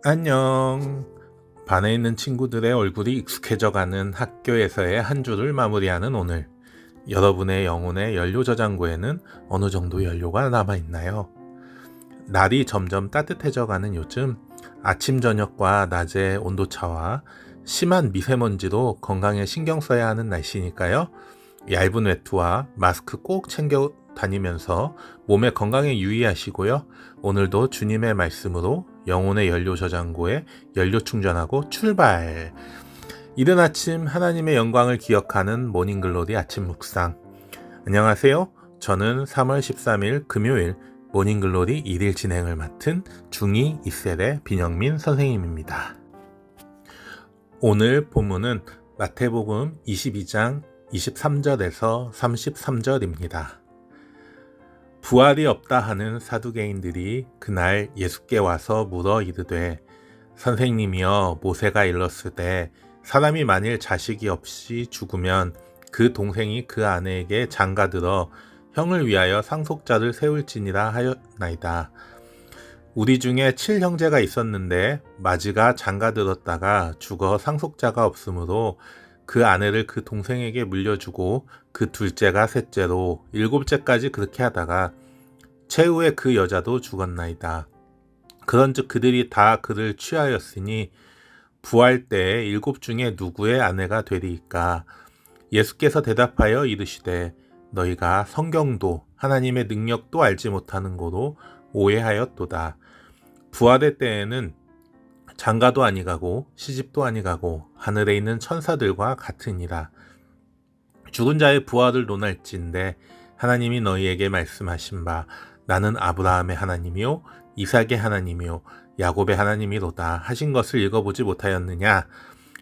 안녕. 반에 있는 친구들의 얼굴이 익숙해져가는 학교에서의 한 주를 마무리하는 오늘. 여러분의 영혼의 연료 저장고에는 어느 정도 연료가 남아있나요? 날이 점점 따뜻해져가는 요즘 아침 저녁과 낮의 온도차와 심한 미세먼지로 건강에 신경 써야 하는 날씨니까요. 얇은 외투와 마스크 꼭 챙겨 다니면서 몸의 건강에 유의하시고요. 오늘도 주님의 말씀으로 영혼의 연료 저장고에 연료 충전하고 출발! 이른 아침 하나님의 영광을 기억하는 모닝글로리 아침 묵상. 안녕하세요. 저는 3월 13일 금요일 모닝글로리 1일 진행을 맡은 중2 이셀의 빈영민 선생님입니다. 오늘 본문은 마태복음 22장 23절에서 33절입니다. 부활이 없다 하는 사두개인들이 그날 예수께 와서 물어 이르되 선생님이여 모세가 일렀으되 사람이 만일 자식이 없이 죽으면 그 동생이 그 아내에게 장가들어 형을 위하여 상속자를 세울지니라 하였나이다. 우리 중에 7형제가 있었는데 마지가 장가들었다가 죽어 상속자가 없으므로 그 아내를 그 동생에게 물려주고 그 둘째가 셋째로 7째까지 그렇게 하다가 최후에 그 여자도 죽었나이다. 그런즉 그들이 다 그를 취하였으니 부활 때에 7 중에 누구의 아내가 되리이까? 예수께서 대답하여 이르시되 너희가 성경도 하나님의 능력도 알지 못하는 거로 오해하였도다. 부활의 때에는 장가도 아니가고 시집도 아니가고 하늘에 있는 천사들과 같으니라. 죽은 자의 부활을 논할진대 하나님이 너희에게 말씀하신 바 나는 아브라함의 하나님이요 이삭의 하나님이요 야곱의 하나님이로다 하신 것을 읽어보지 못하였느냐?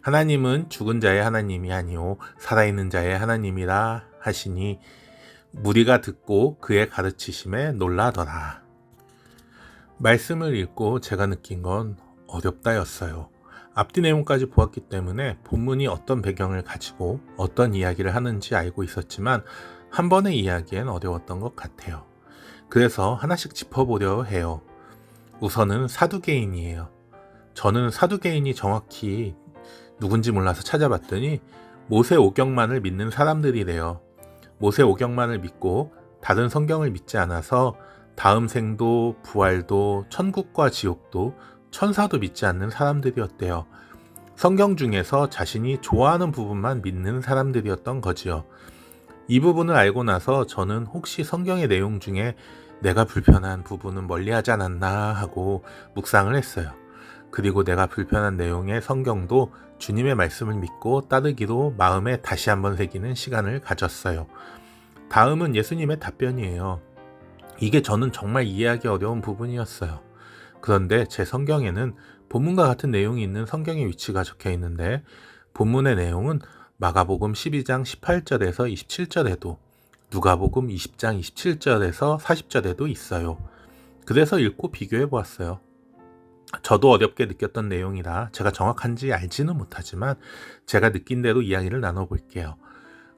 하나님은 죽은 자의 하나님이 아니요 살아있는 자의 하나님이라 하시니 무리가 듣고 그의 가르치심에 놀라더라. 말씀을 읽고 제가 느낀 건 어렵다였어요. 앞뒤 내용까지 보았기 때문에 본문이 어떤 배경을 가지고 어떤 이야기를 하는지 알고 있었지만 한 번의 이야기엔 어려웠던 것 같아요. 그래서 하나씩 짚어보려 해요. 우선은 사두개인이에요. 저는 사두개인이 정확히 누군지 몰라서 찾아봤더니 모세 오경만을 믿는 사람들이래요. 모세 오경만을 믿고 다른 성경을 믿지 않아서 다음 생도 부활도 천국과 지옥도 천사도 믿지 않는 사람들이었대요. 성경 중에서 자신이 좋아하는 부분만 믿는 사람들이었던 거지요. 이 부분을 알고 나서 저는 혹시 성경의 내용 중에 내가 불편한 부분은 멀리하지 않았나 하고 묵상을 했어요. 그리고 내가 불편한 내용의 성경도 주님의 말씀을 믿고 따르기로 마음에 다시 한번 새기는 시간을 가졌어요. 다음은 예수님의 답변이에요. 이게 저는 정말 이해하기 어려운 부분이었어요. 그런데 제 성경에는 본문과 같은 내용이 있는 성경의 위치가 적혀 있는데 본문의 내용은 마가복음 12장 18절에서 27절에도 누가복음 20장 27절에서 40절에도 있어요. 그래서 읽고 비교해 보았어요. 저도 어렵게 느꼈던 내용이라 제가 정확한지 알지는 못하지만 제가 느낀 대로 이야기를 나눠볼게요.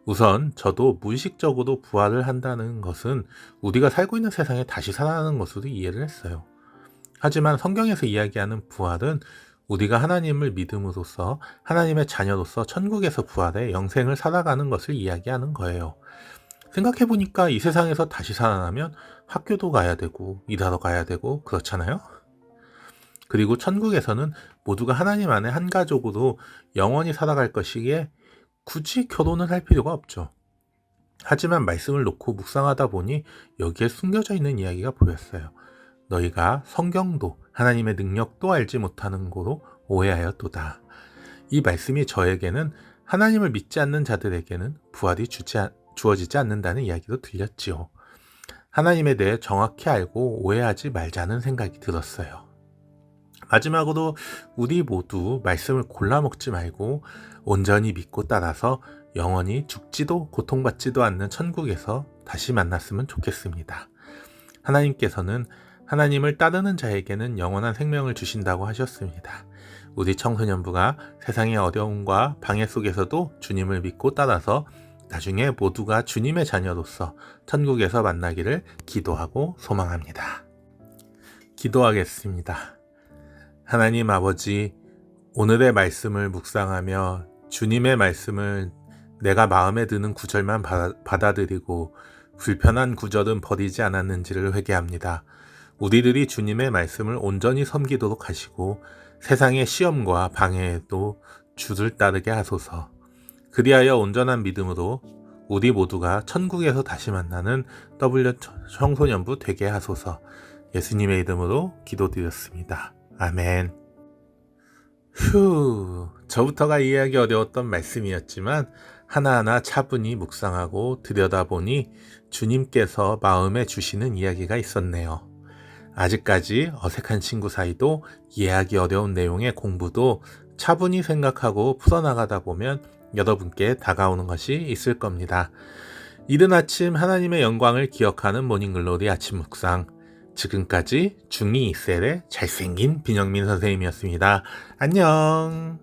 우선 저도 무의식적으로 부활을 한다는 것은 우리가 살고 있는 세상에 다시 살아나는 것으로 이해를 했어요. 하지만 성경에서 이야기하는 부활은 우리가 하나님을 믿음으로써 하나님의 자녀로서 천국에서 부활해 영생을 살아가는 것을 이야기하는 거예요. 생각해보니까 이 세상에서 다시 살아나면 학교도 가야 되고 일하러 가야 되고 그렇잖아요? 그리고 천국에서는 모두가 하나님 안에 한 가족으로 영원히 살아갈 것이기에 굳이 결혼을 할 필요가 없죠. 하지만 말씀을 놓고 묵상하다 보니 여기에 숨겨져 있는 이야기가 보였어요. 너희가 성경도 하나님의 능력도 알지 못하는 고로 오해하였도다. 이 말씀이 저에게는 하나님을 믿지 않는 자들에게는 부활이 주어지지 않는다는 이야기도 들렸지요. 하나님에 대해 정확히 알고 오해하지 말자는 생각이 들었어요. 마지막으로 우리 모두 말씀을 골라먹지 말고 온전히 믿고 따라서 영원히 죽지도 고통받지도 않는 천국에서 다시 만났으면 좋겠습니다. 하나님께서는 하나님을 따르는 자에게는 영원한 생명을 주신다고 하셨습니다. 우리 청소년부가 세상의 어려움과 방해 속에서도 주님을 믿고 따라서 나중에 모두가 주님의 자녀로서 천국에서 만나기를 기도하고 소망합니다. 기도하겠습니다. 하나님 아버지, 오늘의 말씀을 묵상하며 주님의 말씀을 내가 마음에 드는 구절만 받아들이고 불편한 구절은 버리지 않았는지를 회개합니다. 우리들이 주님의 말씀을 온전히 섬기도록 하시고 세상의 시험과 방해에도 주를 따르게 하소서. 그리하여 온전한 믿음으로 우리 모두가 천국에서 다시 만나는 W 청소년부 되게 하소서. 예수님의 이름으로 기도드렸습니다. 아멘. 저부터가 이해하기 어려웠던 말씀이었지만 하나하나 차분히 묵상하고 들여다보니 주님께서 마음에 주시는 이야기가 있었네요. 아직까지 어색한 친구 사이도 이해하기 어려운 내용의 공부도 차분히 생각하고 풀어나가다 보면 여러분께 다가오는 것이 있을 겁니다. 이른 아침 하나님의 영광을 기억하는 모닝글로리 아침 묵상. 지금까지 중2 2셀의 잘생긴 빈영민 선생님이었습니다. 안녕.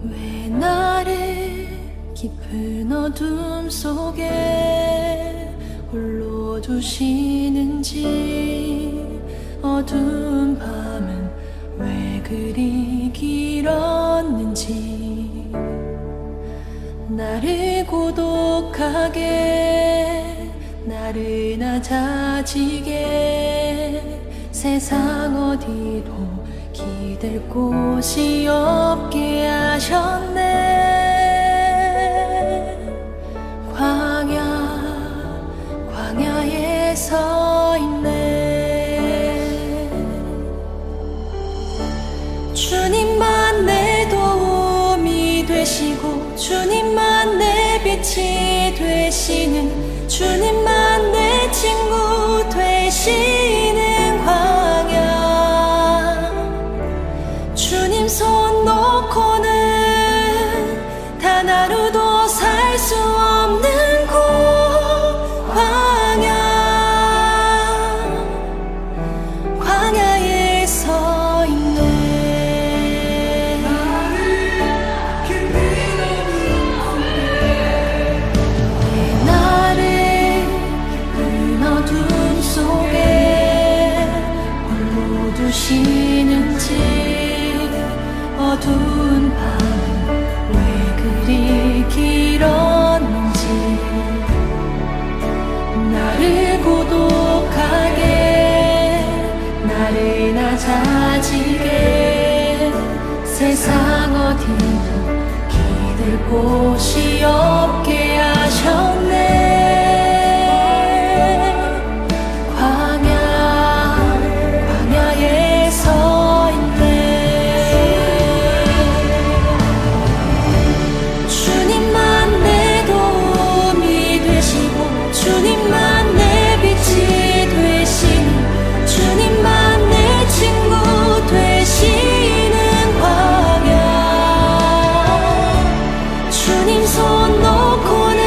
왜 나를 깊은 어둠 속에 홀로 두시는지, 어두운 밤은 왜 그리 길었는지, 나를 고독하게 나를 낮아지게 세상 어디도 기댈 곳이 없게 하셨네. 광야에 서 있네. 주님만 내 도움이 되시고 주님만 내 빛이 되시는, 주님만 내 친구 되시는 광야. 주님 손 놓고는 단 하루도 살 수 없는 곳, 광야에 서 있네. 왜 나를 깊은 어둠 속에 홀로 두시는지, 어두운 밤은 왜 그리 길었는지, 나를 고독하게 나를 낮아지게 세상 어디도 기댈 곳이 없게 하셨네. 광야에 서 주님만 내 도움이 되시고 주님만 내 빛이 되시는, 주님만 내 친구 되시는 광야. 주님 손 놓고는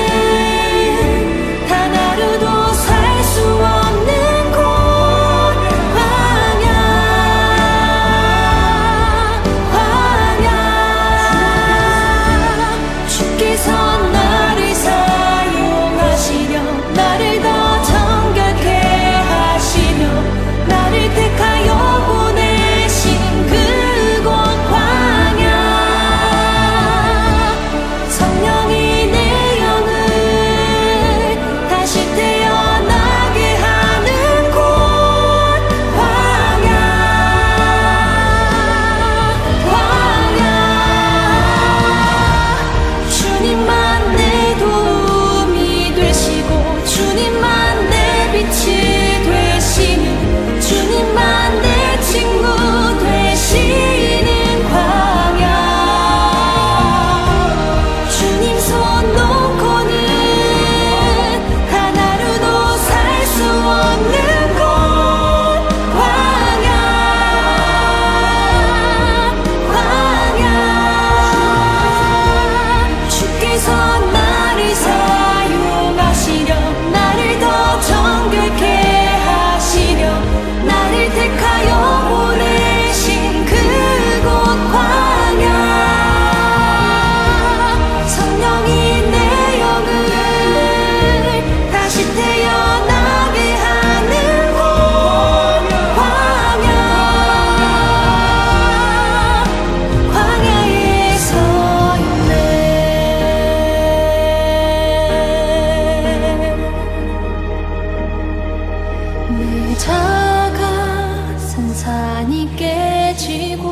내 작아선 산이 깨지고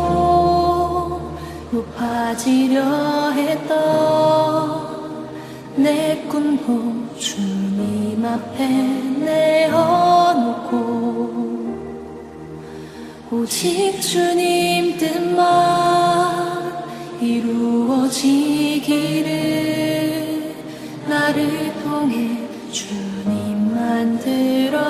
높아지려 했던 내 꿈도 주님 앞에 내어놓고 오직 주님 뜻만 이루어지기를 나를 통해 주님만 드러나시기를